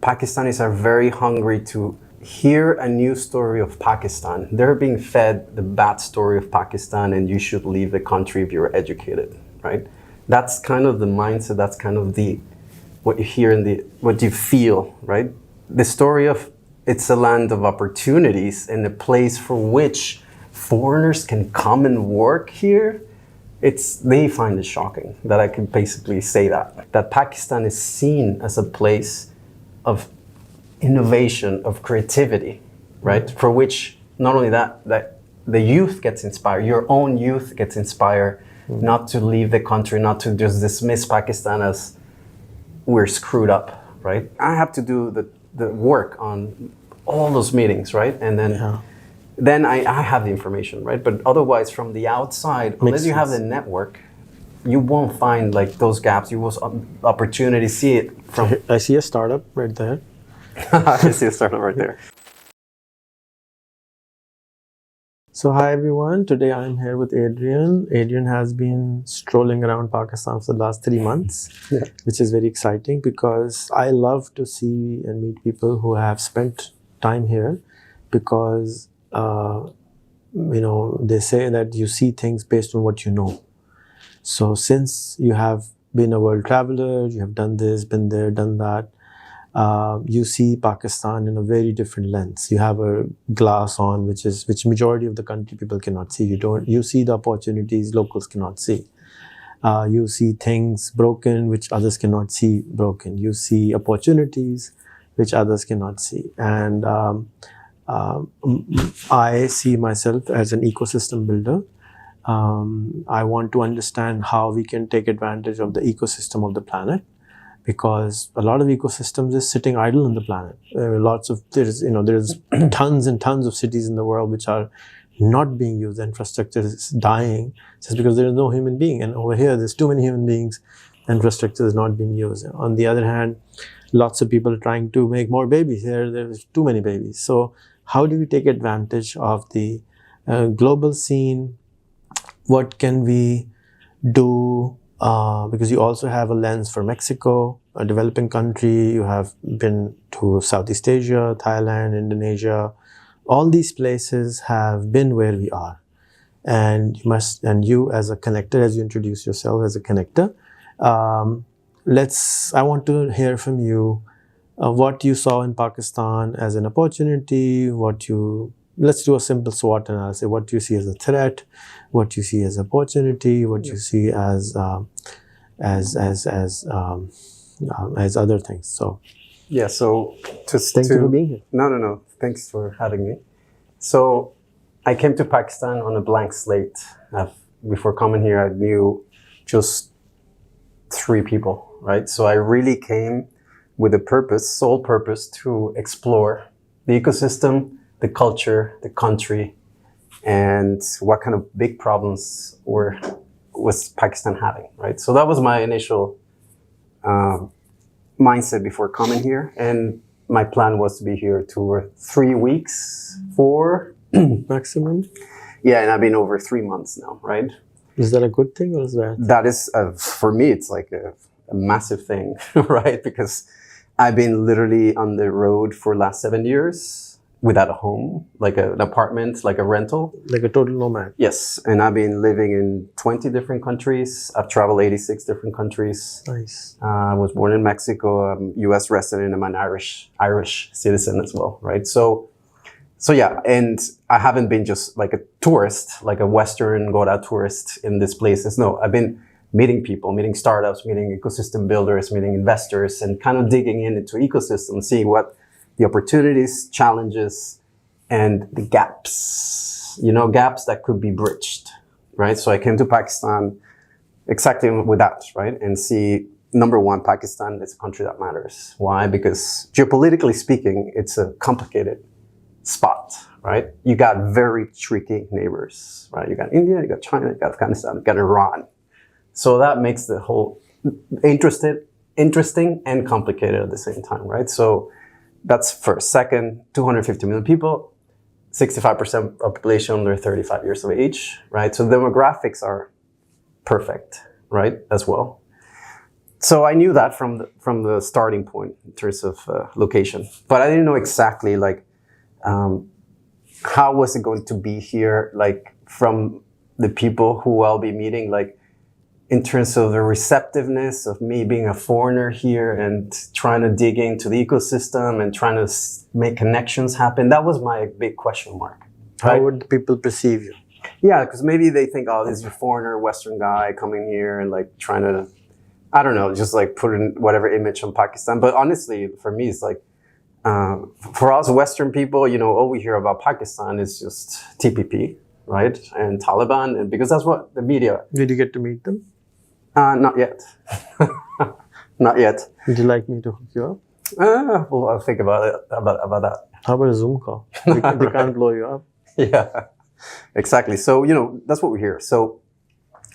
Pakistanis are very hungry to hear a new story of Pakistan. They're being fed the bad story of Pakistan and you should leave the country if you're educated, right? That's kind of the mindset, that's kind of what you hear what you feel, right? The story of it's a land of opportunities and a place for which foreigners can come and work here. They find it shocking that I can basically say that Pakistan is seen as a place of innovation, of creativity, right? For which not only that the youth gets inspired, your own youth gets inspired not to leave the country, not to just dismiss Pakistan as we're screwed up, right? I have to do the work on all those meetings, right? And then I have the information, right? But otherwise, from the outside, unless you have the network, you won't find like those gaps. You will opportunity see it from. I see a startup right there. I see a startup right there. So hi everyone. Today I'm here with Adrian. Adrian has been strolling around Pakistan for the last 3 months, which is very exciting because I love to see and meet people who have spent time here because they say that you see things based on what you know. So since you have been a world traveler, you have done this, been there, done that, you see Pakistan in a very different lens. You have a glass on, which majority of the country people cannot see. You see the opportunities locals cannot see. You see things broken which others cannot see broken. You see opportunities which others cannot see. And I see myself as an ecosystem builder. I want to understand how we can take advantage of the ecosystem of the planet, because a lot of ecosystems is sitting idle on the planet. There's tons and tons of cities in the world which are not being used. The infrastructure is dying just because there is no human being. And over here, there's too many human beings. Infrastructure is not being used. On the other hand, lots of people are trying to make more babies. There's too many babies. So how do we take advantage of the global scene? What can we do? Because you also have a lens for Mexico, a developing country. You have been to Southeast Asia, Thailand, Indonesia. All these places have been where we are. And you as a connector, as you introduce yourself as a connector, I want to hear from you what you saw in Pakistan as an opportunity, let's do a simple SWOT analysis. What do you see as a threat? What do you see as opportunity? What do you see as other things? So thank you for being here. No. Thanks for having me. So I came to Pakistan on a blank slate. Before coming here, I knew just 3 people, right? So I really came with a sole purpose to explore the ecosystem, the culture, the country, and what kind of big problems was Pakistan having, right? So that was my initial mindset before coming here. And my plan was to be here 2 or 3 weeks, 4 maximum. Yeah, and I've been over 3 months now, right? Is that a good thing or is that? That is, for me, it's like a massive thing, right? Because I've been literally on the road for the last 7 years without a home, like an apartment, like a rental. Like a total nomad. Yes, and I've been living in 20 different countries. I've traveled 86 different countries. Nice. I was born in Mexico. I'm a U.S. resident. I'm an Irish citizen as well, right? So yeah, and I haven't been just like a tourist, like a Western go-out tourist in these places. No, I've been meeting people, meeting startups, meeting ecosystem builders, meeting investors, and kind of digging into ecosystems, seeing what the opportunities, challenges, and the gaps, gaps that could be bridged, right? So I came to Pakistan exactly with that, right? And see, number one, Pakistan is a country that matters. Why? Because geopolitically speaking, it's a complicated spot, right? You got very tricky neighbors, right? You got India, you got China, you got Afghanistan, you got Iran. So that makes the whole interesting and complicated at the same time, right? So that's first. Second, 250 million people, 65% of population under 35 years of age, right? So demographics are perfect, right, as well. So I knew that from the starting point in terms of location, but I didn't know exactly like how was it going to be here, like from the people who I'll be meeting, like in terms of the receptiveness of me being a foreigner here and trying to dig into the ecosystem and trying to make connections happen. That was my big question mark. How Right? would people perceive you? Yeah, because maybe they think, oh, this is a foreigner, Western guy coming here and like trying to, I don't know, just like put in whatever image on Pakistan. But honestly, for me, it's like, for us Western people, you know, all we hear about Pakistan is just TPP, right? And Taliban, and because that's what the media. Did you get to meet them? Not yet. Not yet. Would you like me to hook you up? Well, I'll think about it, about that. How about a Zoom call? They can't blow you up. Yeah, exactly. So, you know, that's what we hear. So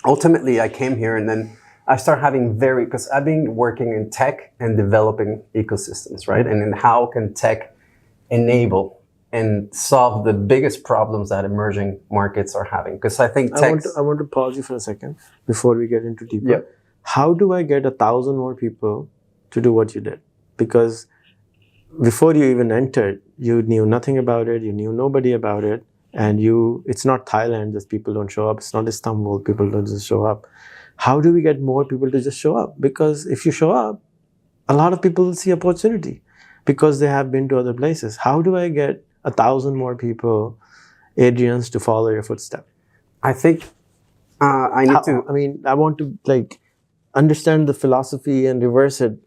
ultimately I came here and then I started having because I've been working in tech and developing ecosystems, right? And then how can tech enable and solve the biggest problems that emerging markets are having? Because I think tech. I want to pause you for a second before we get into deeper. Yeah. How do I get 1,000 more people to do what you did? Because before you even entered, you knew nothing about it. You knew nobody about it. And it's not Thailand, just people don't show up. It's not Istanbul, people don't just show up. How do we get more people to just show up? Because if you show up, a lot of people will see opportunity because they have been to other places. How do I get 1,000 more people, Adrians, to follow your footsteps? I think I need to. I mean, I want to like understand the philosophy and reverse it.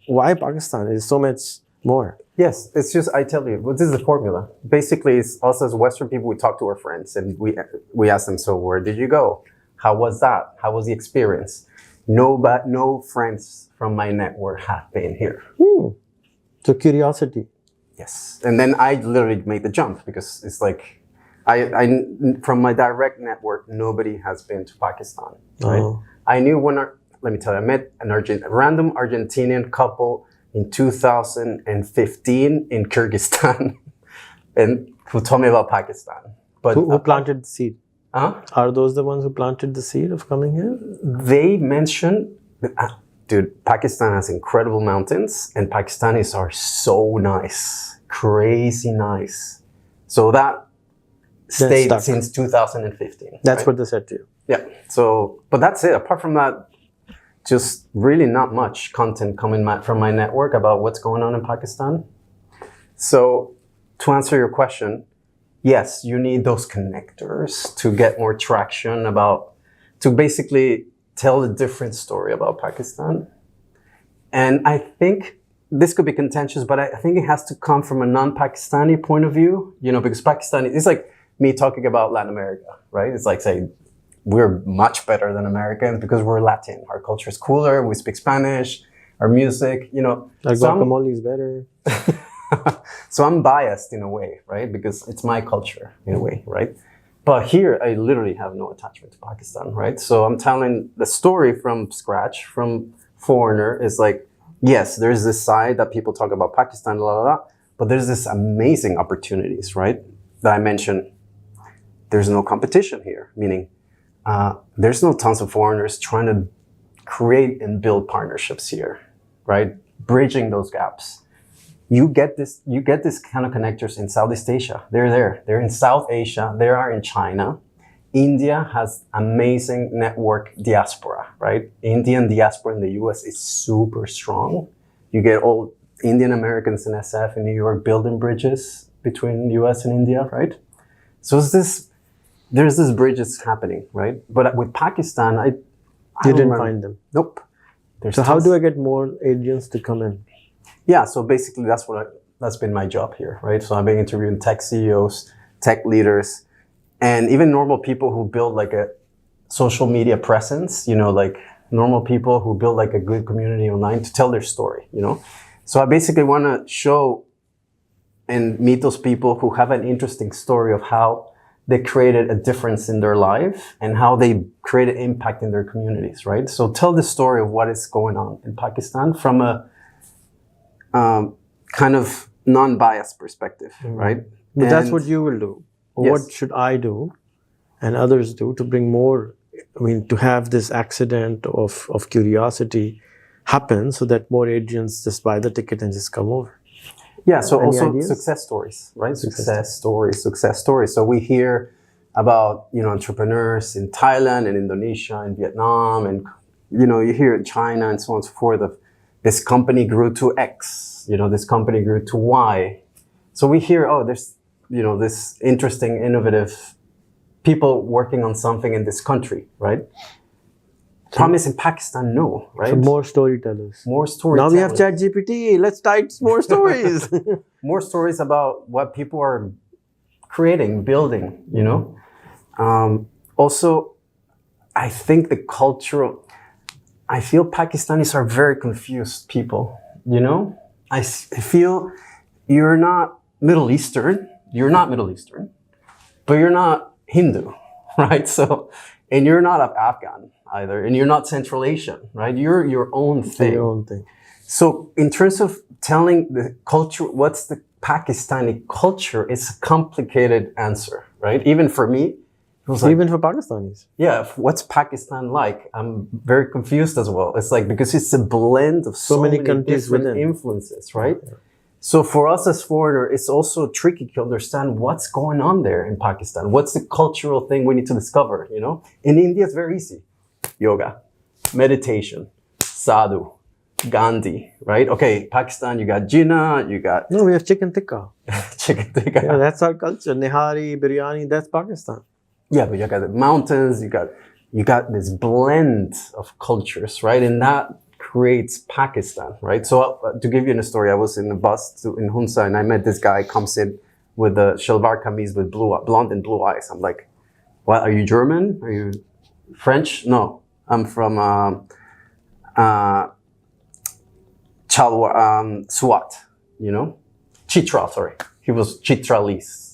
Why Pakistan is so much more? Yes, it's just, I tell you, this is the formula. Basically, it's us as Western people, we talk to our friends and we ask them, so where did you go? How was that? How was the experience? No friends from my network have been here. So curiosity. Yes. And then I literally made the jump because it's like, I from my direct network, nobody has been to Pakistan. Right? Oh. I knew let me tell you, I met a random Argentinian couple in 2015 in Kyrgyzstan, and who told me about Pakistan. But Who planted the seed? Huh? Are those the ones who planted the seed of coming here? They mentioned, dude, Pakistan has incredible mountains, and Pakistanis are so nice, crazy nice. So that stayed stuck. since 2015. That's right? what they said to you. Yeah. So, but that's it. Apart from that, just really not much content coming from my network about what's going on in Pakistan. So to answer your question, yes, you need those connectors to get more traction to basically tell a different story about Pakistan. And I think this could be contentious, but I think it has to come from a non-Pakistani point of view, you know, because Pakistani, it's like me talking about Latin America, right? It's like saying, we're much better than Americans because we're Latin. Our culture is cooler. We speak Spanish. Our music, you know. Our guacamole is better. So I'm biased in a way, right? Because it's my culture in a way, right? But here, I literally have no attachment to Pakistan, right? So I'm telling the story from scratch, from foreigner, is like, yes, there's this side that people talk about Pakistan, but there's this amazing opportunities, right? That I mentioned. There's no competition here, meaning there's no tons of foreigners trying to create and build partnerships here, right? Bridging those gaps. You get this kind of connectors in Southeast Asia. They're there. They're in South Asia. They are in China. India has amazing network diaspora, right? Indian diaspora in the US is super strong. You get all Indian Americans in SF in New York building bridges between US and India, right? So there's this bridges happening, right? But with Pakistan, I You didn't find them. Nope. So how do I get more Asians to come in? Yeah, so basically that's been my job here, right? So I've been interviewing tech CEOs, tech leaders, and even normal people who build like a social media presence, you know, like normal people who build like a good community online to tell their story, you know? So I basically want to show and meet those people who have an interesting story of how they created a difference in their life and how they created impact in their communities, right? So tell the story of what is going on in Pakistan from a kind of non-biased perspective, right? But that's what you will do. Yes. What should I do and others do to bring more, I mean, to have this accident of curiosity happen so that more Adrians just buy the ticket and just come over? Yeah, so Any also ideas? success stories, right? Success stories. So we hear about, entrepreneurs in Thailand and Indonesia and Vietnam, and, you hear in China and so on and so forth of this company grew to X, this company grew to Y. So we hear, there's, this interesting, innovative people working on something in this country, right? Promise in Pakistan, no, right? So more storytellers. More storytellers. Now we have ChatGPT. Let's type more stories. More stories about what people are creating, building, Also, I think I feel Pakistanis are very confused people, I feel you're not Middle Eastern, but you're not Hindu, right? So, and you're not Afghan either, and you're not Central Asian, right? You're your own thing. Your own thing. So in terms of telling the culture, what's the Pakistani culture, it's a complicated answer, right? Even for me, it was like, Even for Pakistanis. yeah, what's Pakistan like? I'm very confused as well. It's like, because it's a blend of so many countries different within. influences, right? Yeah. So for us as foreigner, it's also tricky to understand what's going on there in Pakistan. What's the cultural thing we need to discover, In India, it's very easy. Yoga, meditation, sadhu, Gandhi, right? Okay, Pakistan, you got Jinnah, you got... No, we have chicken tikka. chicken tikka. Yeah, that's our culture. Nihari, biryani, that's Pakistan. Yeah, but you got the mountains, you got this blend of cultures, right? And that creates Pakistan, right? So to give you a story, I was in a bus in Hunza, and I met this guy, comes in with a shalwar kameez with blonde and blue eyes. I'm like, what, are you German? Are you French? No, I'm from Swat, Chitral, sorry. He was Chitralese.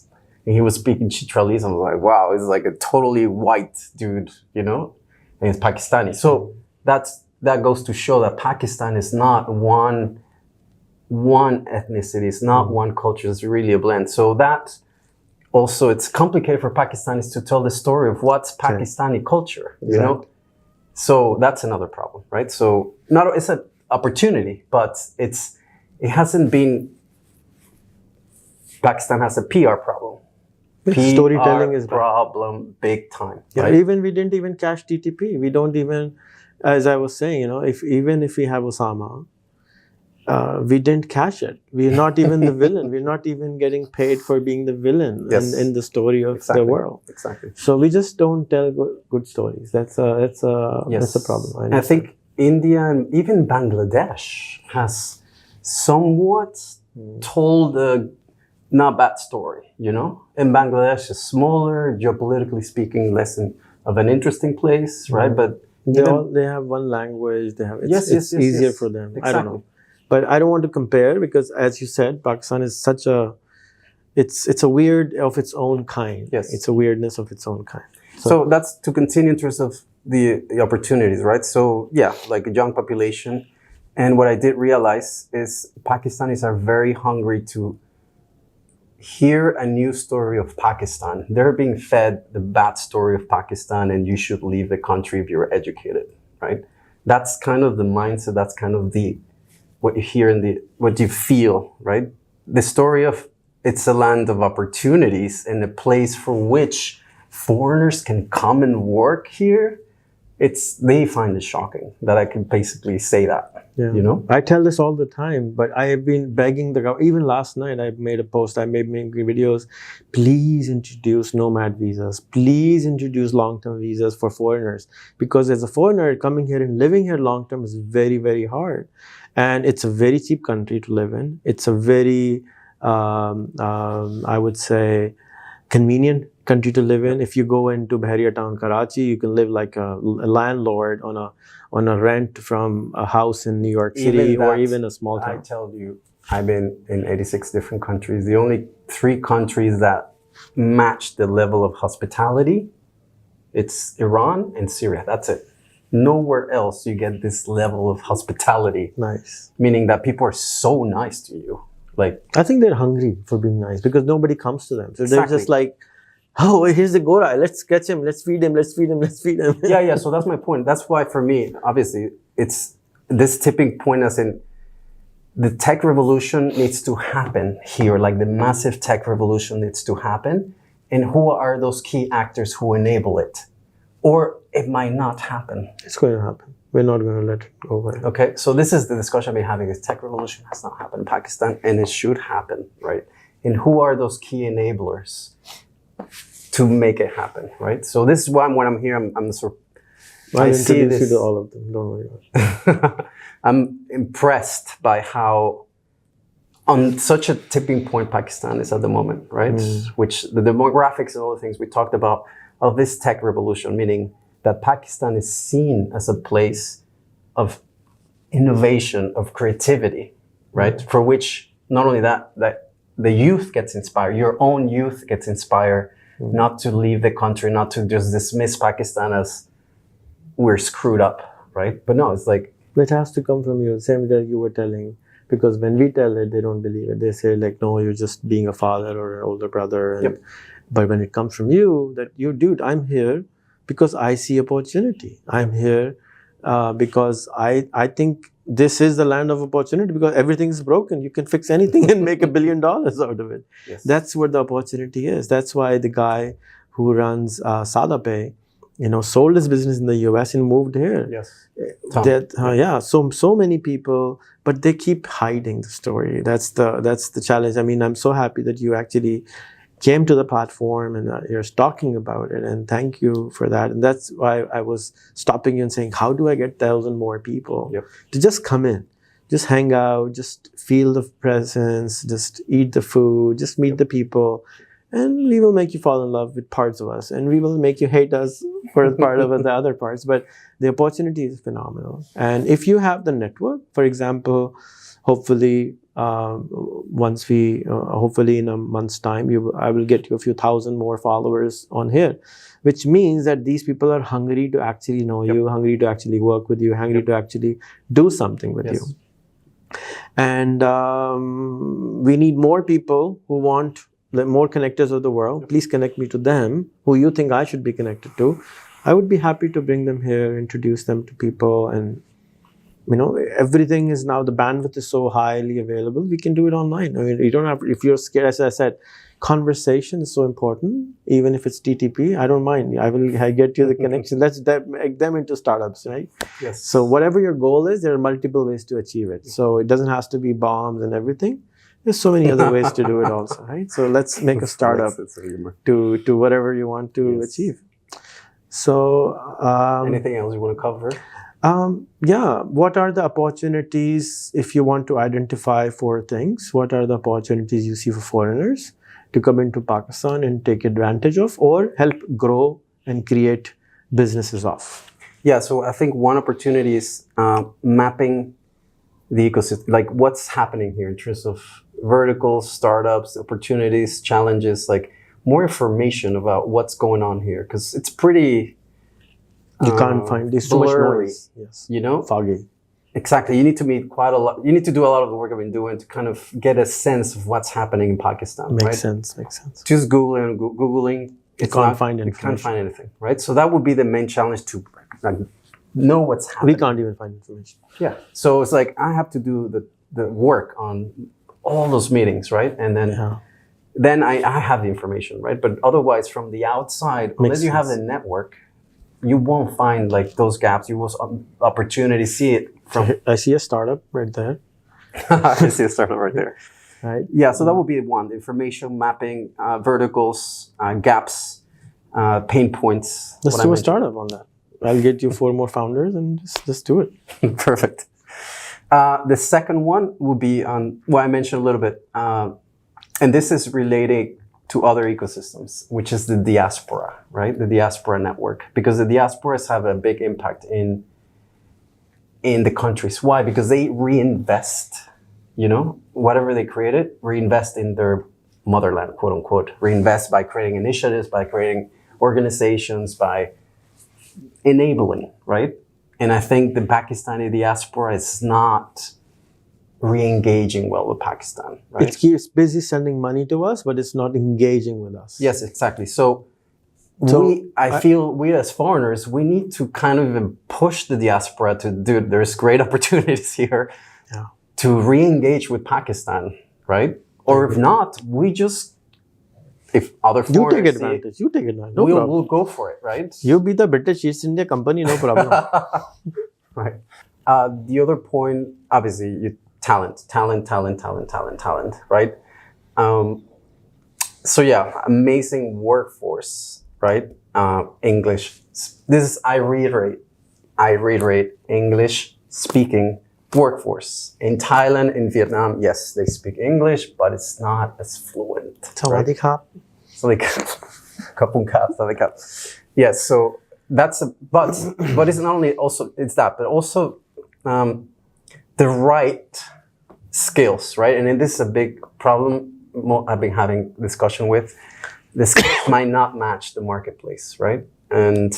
And he was speaking Chitralese. I was like, wow, he's like a totally white dude, and he's Pakistani. So that goes to show that Pakistan is not one ethnicity, it's not one culture, it's really a blend. So that also, it's complicated for Pakistanis to tell the story of what's Pakistani culture, So that's another problem, right? So it's an opportunity, but it hasn't been. Pakistan has a PR problem. Storytelling is problem big time. Yeah, right? Even we didn't even cash TTP. We don't even, as I was saying, if we have Osama, we didn't cash it. We're not even the villain. We're not even getting paid for being the villain in the story of the world. Exactly. So we just don't tell good stories. That's a problem. I think India and even Bangladesh has somewhat told a not bad story, And Bangladesh is smaller, geopolitically speaking, less of an interesting place, right? But they have one language. It's easier for them. Exactly. I don't know. But I don't want to compare because, as you said, Pakistan is it's a weird of its own kind. Yes. It's a weirdness of its own kind. So that's to continue in terms of the opportunities, right? So yeah, like a young population. And what I did realize is Pakistanis are very hungry to hear a new story of Pakistan. They're being fed the bad story of Pakistan and you should leave the country if you're educated, right? That's kind of the mindset. That's kind of what you hear what you feel, right? The story of it's a land of opportunities and a place for which foreigners can come and work here. They find it shocking that I can basically say that. Yeah. I tell this all the time, but I have been begging the government. Even last night, I made a post. I made videos. Please introduce nomad visas. Please introduce long-term visas for foreigners. Because as a foreigner, coming here and living here long-term is very, very hard. And it's a very cheap country to live in. It's a very, I would say, convenient country to live in. If you go into Bahariya town, Karachi, you can live like a landlord on a rent from a house in New York City or even a small town. I tell you, I've been in 86 different countries. The only 3 countries that match the level of hospitality, it's Iran and Syria. That's it. Nowhere else you get this level of hospitality. Nice. Meaning that people are so nice to you. Like, I think they're hungry for being nice because nobody comes to them. So they're just like, oh, here's the Gora. Let's catch him. Let's feed him. Let's feed him. Let's feed him. Yeah. So that's my point. That's why for me, obviously, it's this tipping point as in the tech revolution needs to happen here, like the massive tech revolution needs to happen. And who are those key actors who enable it? Or it might not happen. It's going to happen. We're not going to let it go away. Okay, so this is the discussion we're having. This tech revolution has not happened in Pakistan, and it should happen, right? And who are those key enablers to make it happen, right? So this is why when I'm here, I'm sort of, I'll introduce you to all of them. Don't worry about it. I'm impressed by how on such a tipping point Pakistan is at the moment, right? Which the demographics and all the things we talked about of this tech revolution, meaning that Pakistan is seen as a place of innovation, of creativity, right? For which not only that the youth gets inspired, your own youth gets inspired not to leave the country, not to just dismiss Pakistan as we're screwed up, right? But no, it's like... It has to come from you, same that you were telling. Because when we tell it, they don't believe it. They say like, no, you're just being a father or an older brother. And, Yep. But when it comes from you, that you, dude, I'm here because I see opportunity. I'm here because I think this is the land of opportunity because everything is broken. You can fix anything and make $1 billion out of it. Yes. That's where the opportunity is. That's why the guy who runs SadaPay, sold his business in the US and moved here. Yes. So many people, but they keep hiding the story. That's the challenge. I mean, I'm so happy that you actually came to the platform and you're talking about it, and thank you for that. And that's why I was stopping you and saying, how do I get 1,000 more people to just come in, just hang out, just feel the presence, just eat the food, just meet the people. And we will make you fall in love with parts of us, and we will make you hate us for part of the other parts. But the opportunity is phenomenal. And if you have the network, for example, hopefully, hopefully in a month's time, I will get you a few thousand more followers on here, which means that these people are hungry to actually know you, hungry to actually work with you, hungry to actually do something with you. And we need more people who want the more connectors of the world. Please connect me to them who you think I should be connected to. I would be happy to bring them here, introduce them to people, and everything is now, the bandwidth is so highly available, we can do it online. I mean, you don't have, if you're scared, as I said, conversation is so important. Even if it's TTP, I don't mind. I will get you the connection. Let's make them into startups, right? Yes. So whatever your goal is, there are multiple ways to achieve it. So it doesn't have to be bombs and everything. There's so many other ways to do it also, right? So let's make a startup to whatever you want to achieve. So anything else you want to cover? What are the opportunities if you want to identify 4 things? What are the opportunities you see for foreigners to come into Pakistan and take advantage of or help grow and create businesses of? Yeah, so I think one opportunity is mapping the ecosystem, like what's happening here in terms of verticals, startups, opportunities, challenges, like more information about what's going on here, because it's pretty... You can't find, there's too much noise. Yes. Foggy. Exactly. You need to meet quite a lot. You need to do a lot of the work I've been doing to kind of get a sense of what's happening in Pakistan. Makes sense. Just Googling. You can't find information. You can't find anything, right? So that would be the main challenge, to know what's happening. We can't even find information. Yeah. So it's like I have to do the work on all those meetings, right? And then I have the information, right? But otherwise, from the outside, unless you have the network, you won't find like those gaps. You will opportunity see it from. I see a startup right there. I see a startup right there. Right. Yeah. So that would be one: information mapping, verticals, gaps, pain points. Let's do a startup on that. I'll get you 4 more founders and just do it. Perfect. The second one will be on what I mentioned a little bit, and this is related to other ecosystems, which is the diaspora, right? The diaspora network, because the diasporas have a big impact in the countries. Why? Because they reinvest, whatever they created, reinvest in their motherland, quote unquote, reinvest by creating initiatives, by creating organizations, by enabling, right? And I think the Pakistani diaspora is not re-engaging well with Pakistan, right? It keeps busy sending money to us, but it's not engaging with us. Yes, exactly. So I feel we as foreigners, we need to kind of even push the diaspora to, dude, there's great opportunities here to re-engage with Pakistan, right? Or if not, if other foreigners you take advantage. You take advantage. No problem. We'll go for it, right? You be the British East India Company, no problem. Right. The other point, obviously, talent, right? So yeah, amazing workforce, right? English. I reiterate, English speaking workforce. In Thailand, in Vietnam, yes, they speak English, but it's not as fluent. Sawadee krap. So like, kapung kap, sawadee kap. Yes, so but it's not only it's that, but also the right skills, right? And this is a big problem I've been having discussion with. The skills might not match the marketplace, right? And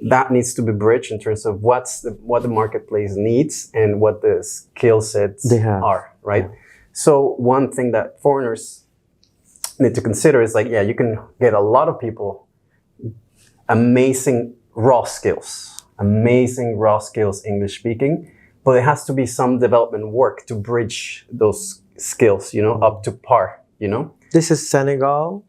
that needs to be bridged in terms of what the marketplace needs and what the skill sets are, right? Yeah. So one thing that foreigners need to consider is like, yeah, you can get a lot of people, amazing raw skills, English speaking, but there has to be some development work to bridge those skills, up to par, This is Senegal.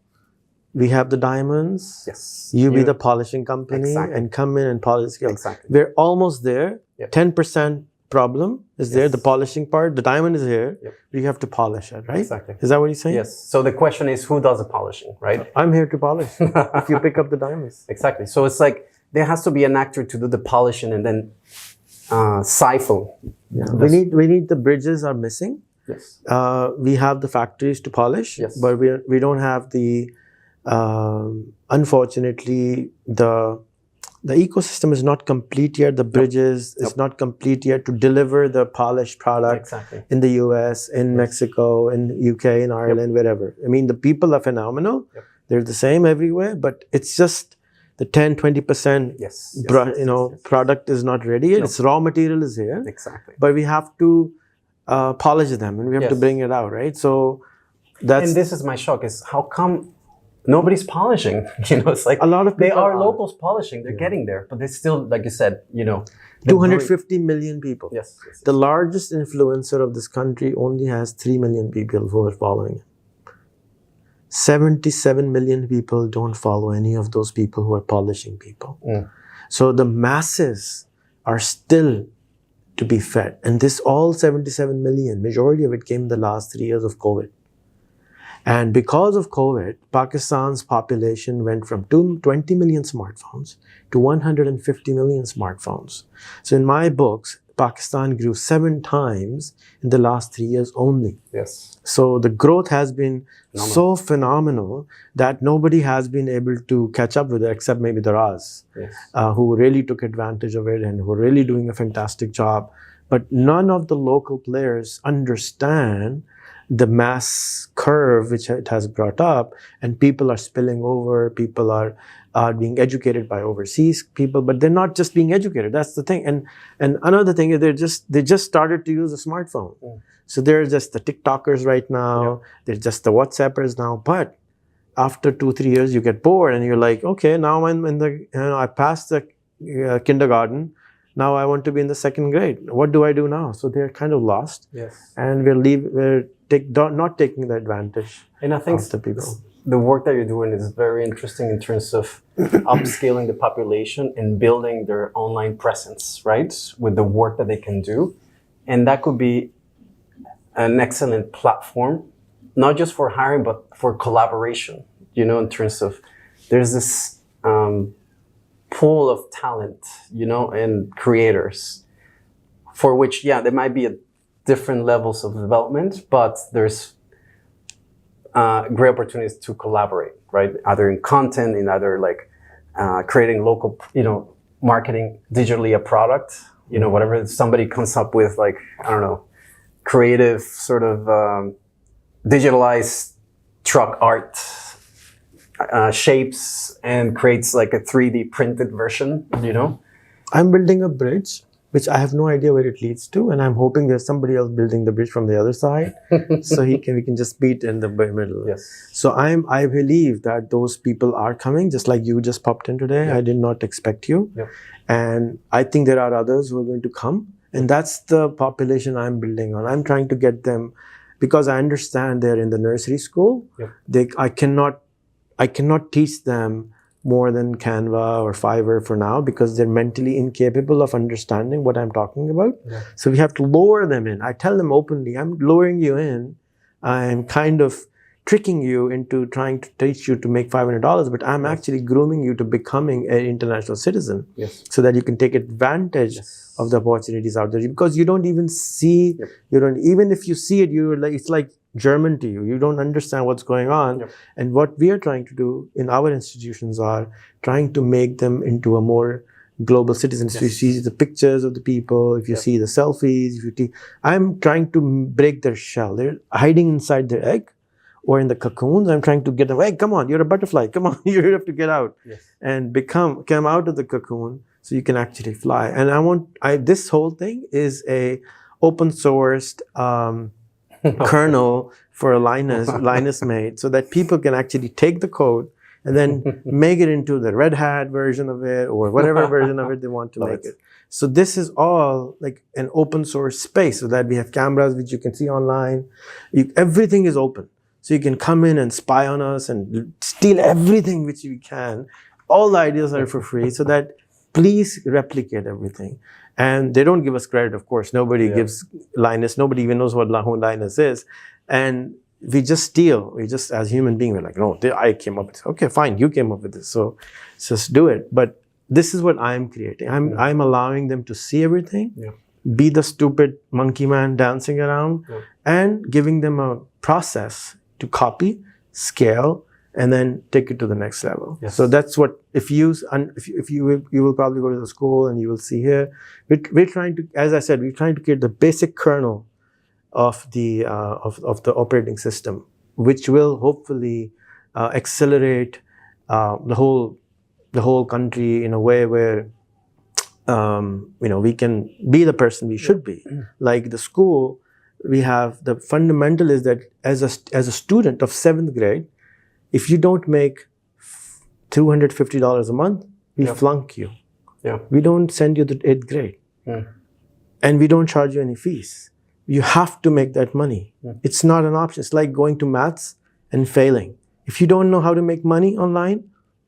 We have the diamonds. Yes. You be the polishing company and come in and polish skills. Exactly. We're almost there. Yep. 10% problem is there. The polishing part. The diamond is here. Yep. You have to polish it, right? Exactly. Is that what you're saying? Yes. So the question is, who does the polishing, right? I'm here to polish. If you pick up the diamonds. Exactly. So it's like there has to be an actor to do the polishing and then siphon. Yeah. We need the bridges are missing. Yes. We have the factories to polish, but we don't have the. Unfortunately, the ecosystem is not complete yet. The bridges is not complete yet to deliver the polished product in the US, in Mexico, in UK, in Ireland, wherever. I mean, the people are phenomenal. They're the same everywhere, but it's just the 10-20% product is not ready yet. Its raw material is here. Exactly. But we have to polish them and we have to bring it out, right? So and this is my shock is how come nobody's polishing? It's like a lot of people are locals polishing. They're getting there, but they still, like you said, 250 million people. Yes. The largest influencer of this country only has 3 million people who are following him. 77 million people don't follow any of those people who are polishing people. So the masses are still to be fed. And this all 77 million, majority of it came in the last 3 years of COVID. And because of COVID, Pakistan's population went from 20 million smartphones to 150 million smartphones. So in my books, Pakistan grew 7 times in the last 3 years only. Yes. So the growth has been so phenomenal that nobody has been able to catch up with it except maybe the Raz, who really took advantage of it and who are really doing a fantastic job. But none of the local players understand the mass curve which it has brought up, and people are spilling over, people are being educated by overseas people, but they're not just being educated. That's the thing. And another thing is they just started to use a smartphone. So they're just the TikTokers right now, they're just the WhatsAppers now, but after 2-3 years you get bored and you're like, okay, now I'm in the, I passed the kindergarten, now I want to be in the 2nd grade. What do I do now? So they're kind of lost. And we're not taking the advantage. And I think of the people. The work that you're doing is very interesting in terms of upscaling the population and building their online presence, right? With the work that they can do. And that could be an excellent platform, not just for hiring, but for collaboration, in terms of there's this pool of talent, and creators for which, there might be different levels of development, but there's great opportunities to collaborate, right? Either in content, in either like creating local, marketing digitally a product, whatever somebody comes up with, like, I don't know, creative sort of digitalized truck art shapes and creates like a 3D printed version, I'm building a bridge which I have no idea where it leads to, and I'm hoping there's somebody else building the bridge from the other side, so we can just meet in the middle. Yes. So I believe that those people are coming, just like you just popped in today. Yep. I did not expect you, Yep. and I think there are others who are going to come, and that's the population I'm building on. I'm trying to get them, because I understand they're in the nursery school. Yep. I cannot teach them more than Canva or Fiverr for now, because they're mentally incapable of understanding what I'm talking about. Yeah. So we have to lower them in. I tell them openly, I'm lowering you in. I'm kind of tricking you into trying to teach you to make $500, but I'm actually grooming you to becoming an international citizen. Yes. So that you can take advantage of the opportunities out there, because you don't even see, even if you see it, it's like German to you. You don't understand what's going on. Yep. And what we are trying to do in our institutions are trying to make them into a more global citizens. If you see the pictures of the people, if you see the selfies, I'm trying to break their shell. They're hiding inside their egg or in the cocoons. I'm trying to get them, hey, come on, you're a butterfly. Come on, you have to get out and come out of the cocoon so you can actually fly. And this whole thing is a open sourced, kernel for a Linus made, so that people can actually take the code and then make it into the Red Hat version of it or whatever version of it they want to make it. So this is all like an open source space, so that we have cameras which you can see online. Everything is open. So you can come in and spy on us and steal everything which you can. All the ideas are for free, so that please replicate everything. And they don't give us credit, of course. Nobody gives Linus. Nobody even knows what who Linus is. And we just steal. We just, as human beings, we're like, no, I came up with this. Okay, fine, you came up with this. So just do it. But this is what I'm creating. I'm allowing them to see everything, be the stupid monkey man dancing around, and giving them a process to copy, scale, and then take it to the next level. So that's what, if you will probably go to the school and you will see here, we're trying to, as I said, we're trying to create the basic kernel of the operating system, which will hopefully accelerate the whole country in a way where we can be the person we should be. Like the school, we have the fundamental is that as a student of 7th grade, if you don't make $250 a month, we flunk you. We don't send you to 8th grade. And we don't charge you any fees. You have to make that money. It's not an option. It's like going to maths and failing. If you don't know how to make money online,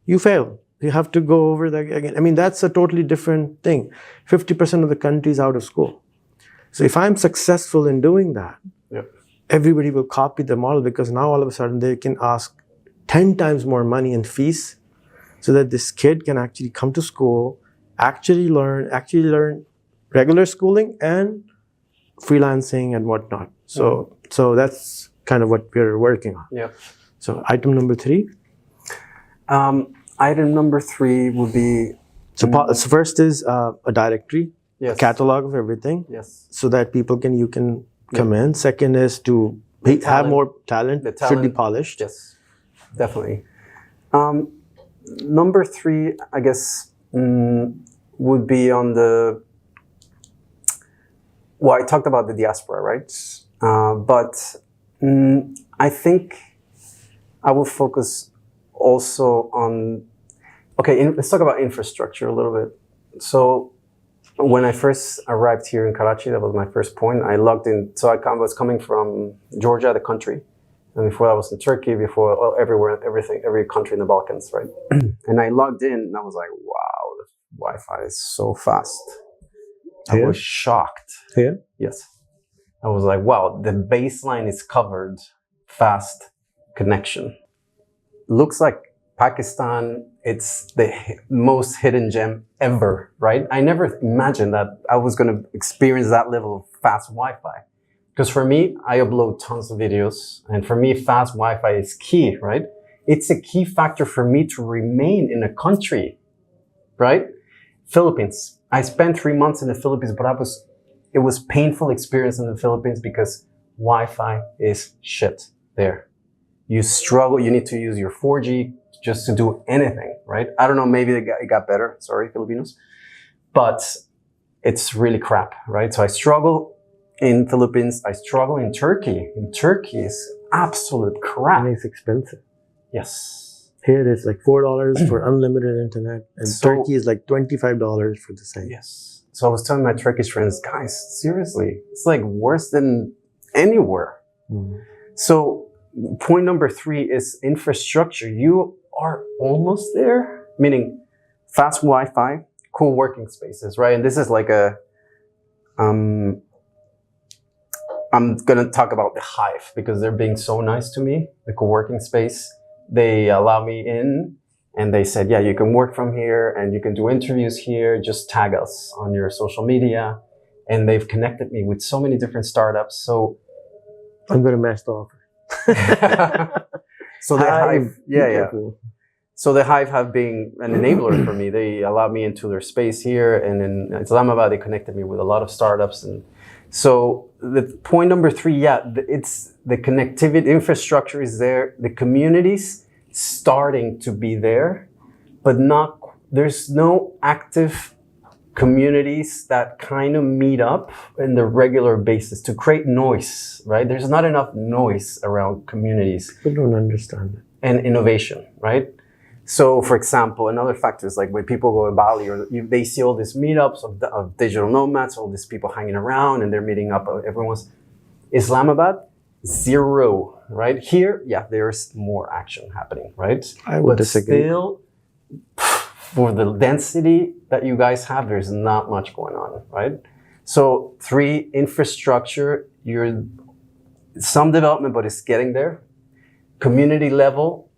you fail. You have to go over that again. I mean, that's a totally different thing. 50% of the country is out of school. So if I'm successful in doing that, everybody will copy the model, because now all of a sudden they can ask 10 times more money in fees, so that this kid can actually come to school, actually learn regular schooling and freelancing and whatnot. So that's kind of what we're working on. So item number 3. Item number 3 would be... So first is a directory, a catalog of everything, so that you can come in. Second is to have more talent. The talent should be polished. Yes, definitely. Number 3, I guess, would be on the... Well, I talked about the diaspora, right? But I think I will focus also on... Okay, let's talk about infrastructure a little bit. So when I first arrived here in Karachi, that was my first point. I logged in. So I was coming from Georgia, the country. And before that, I was in Turkey, everywhere, every country in the Balkans, right? And I logged in and I was like, wow, the Wi-Fi is so fast. I was shocked. Yes. I was like, wow, the baseline is covered, fast connection. Looks like Pakistan, it's the most hidden gem ever, right? I never imagined that I was going to experience that level of fast Wi-Fi. Because for me, I upload tons of videos, and for me, fast Wi-Fi is key, right? It's a key factor for me to remain in a country, right? Philippines. I spent 3 months in the Philippines, but it was painful experience in the Philippines because Wi-Fi is shit there. You struggle, you need to use your 4G just to do anything, right? I don't know, maybe it got better, sorry, Filipinos. But it's really crap, right? So I struggle in Philippines. I struggle in Turkey. In Turkey is absolute crap. And it's expensive. Yes. Here it's like $4 for unlimited internet, and Turkey is like $25 for the same. Yes. So I was telling my Turkish friends, guys, seriously, it's like worse than anywhere. So point number 3 is infrastructure. You are almost there, meaning fast Wi-Fi, cool working spaces, right? And this is like I'm going to talk about the Hive because they're being so nice to me, the co-working space. They allow me in and they said, yeah, you can work from here and you can do interviews here. Just tag us on your social media. And they've connected me with so many different startups. So I'm going to match the offer. So the Hive, So the Hive have been an enabler for me. They allowed me into their space here. And in Islamabad, they connected me with a lot of startups. And so the point number 3, it's the connectivity, infrastructure is there. The community's starting to be there, but there's no active communities that kind of meet up in the regular basis to create noise, right? There's not enough noise around communities. People don't understand it. And innovation, right? So, for example, another factor is like when people go to Bali, they see all these meetups of digital nomads, all these people hanging around and they're meeting up. Islamabad, 0, right? Here, there's more action happening, right? I would disagree. Still, for the density that you guys have, there's not much going on, right? So 3, infrastructure, some development, but it's getting there. Community level,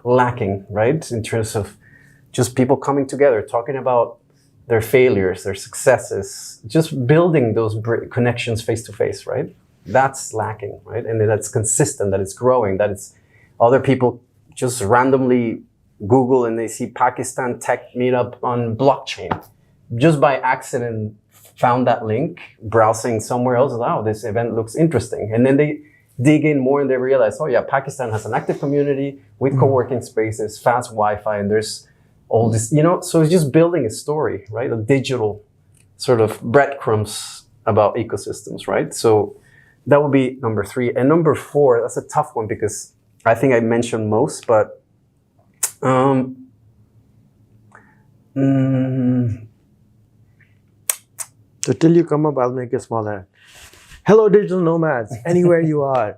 lacking, right? In terms of just people coming together, talking about their failures, their successes, just building those connections face to face, right? That's lacking, right? And that's consistent, that it's growing, that it's other people just randomly Google and they see Pakistan tech meetup on blockchain. Just by accident found that link, browsing somewhere else, oh, this event looks interesting. And then they dig in more and they realize, Pakistan has an active community with co-working spaces, fast Wi-Fi, and there's all this, so it's just building a story, right? A digital sort of breadcrumbs about ecosystems, right? So that would be number 3. And number 4, that's a tough one because I think I mentioned most, but so till you come up, I'll make it smaller. Hello, digital nomads, anywhere you are.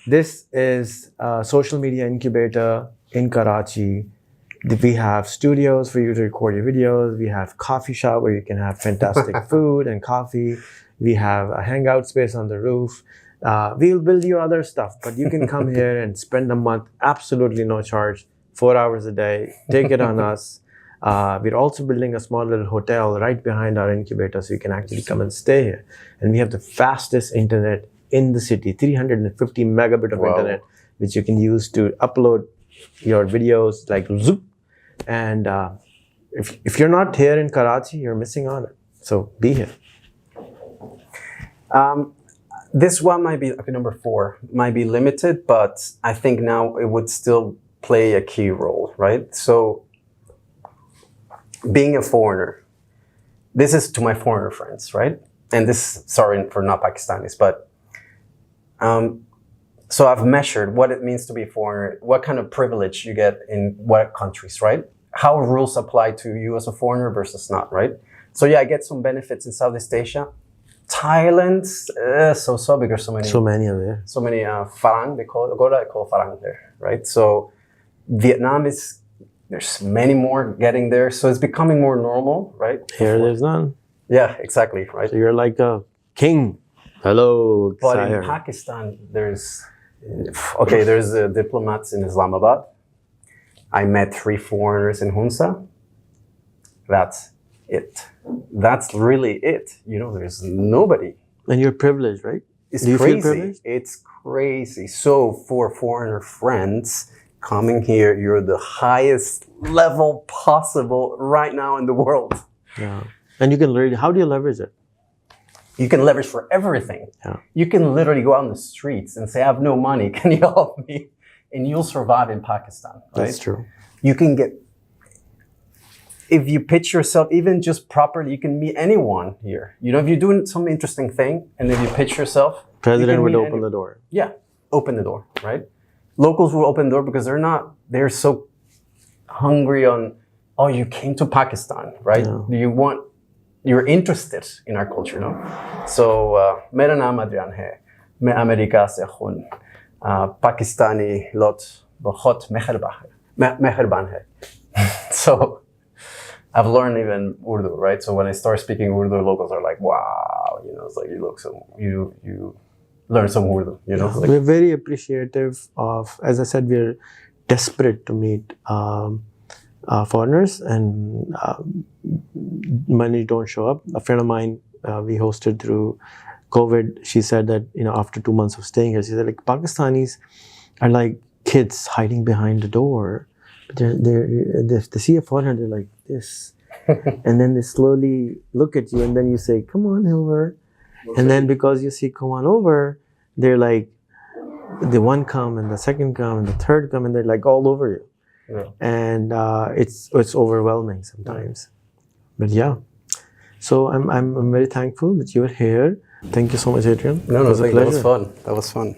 This is a social media incubator in Karachi. We have studios for you to record your videos. We have coffee shop where you can have fantastic food and coffee. We have a hangout space on the roof. We'll build you other stuff, but you can come here and spend a month, absolutely no charge, 4 hours a day. Take it on us. We're also building a small little hotel right behind our incubator so you can actually come and stay here. And we have the fastest internet in the city, 350 megabit of internet, which you can use to upload your videos like zoop. And if you're not here in Karachi, you're missing on it. So be here. This one might be, number 4, might be limited, but I think now it would still play a key role, right? So being a foreigner, this is to my foreigner friends, right? And this, sorry for not Pakistanis, but so I've measured what it means to be a foreigner, what kind of privilege you get in what countries, right? How rules apply to you as a foreigner versus not, right? So I get some benefits in Southeast Asia. Thailand, so because so many are there. So many farang, they call farang there, right? So Vietnam there's many more getting there, so it's becoming more normal, right? Here there's none. Yeah, exactly, right? So you're like a king. Hello, but sire. In Pakistan, there's diplomats in Islamabad. I met 3 foreigners in Hunza. That's it. That's really it. There's nobody. And you're privileged, right? It's crazy. It's crazy. So for foreigner friends coming here, you're the highest level possible right now in the world. Yeah. And you can literally, how do you leverage it? You can leverage for everything. Yeah. You can literally go out in the streets and say, I have no money. Can you help me? And you'll survive in Pakistan. Right? That's true. You can get, if you pitch yourself even just properly, you can meet anyone here. You know, if you're doing some interesting thing and if you pitch yourself, President would open the door. Yeah, open the door, right? Locals will open the door because they're so hungry on, oh, you came to Pakistan, right? Yeah. You're interested in our culture, no? So, मेरा नाम Adrian है, मैं America से हूँ, पाकिस्तानी लोग बहुत मेहरबान है. So, I've learned even Urdu, right? So when I start speaking Urdu, locals are like, wow, you know, it's like you learn some Urdu, you know? Like, we're very appreciative of, as I said, we're desperate to meet foreigners, and many don't show up. A friend of mine we hosted through COVID, she said that, you know, after 2 months of staying here, she said, like, Pakistanis are like kids hiding behind the door. If they see a foreigner, they're like this. And then they slowly look at you, and then you say, come on over. And then because you see, come on over, they're like, the one come, and the second come, and the third come, and they're like all over you. Yeah. And it's overwhelming sometimes. But yeah. So I'm very thankful that you were here. Thank you so much, Adrian. No, it was a pleasure. That was fun. That was fun.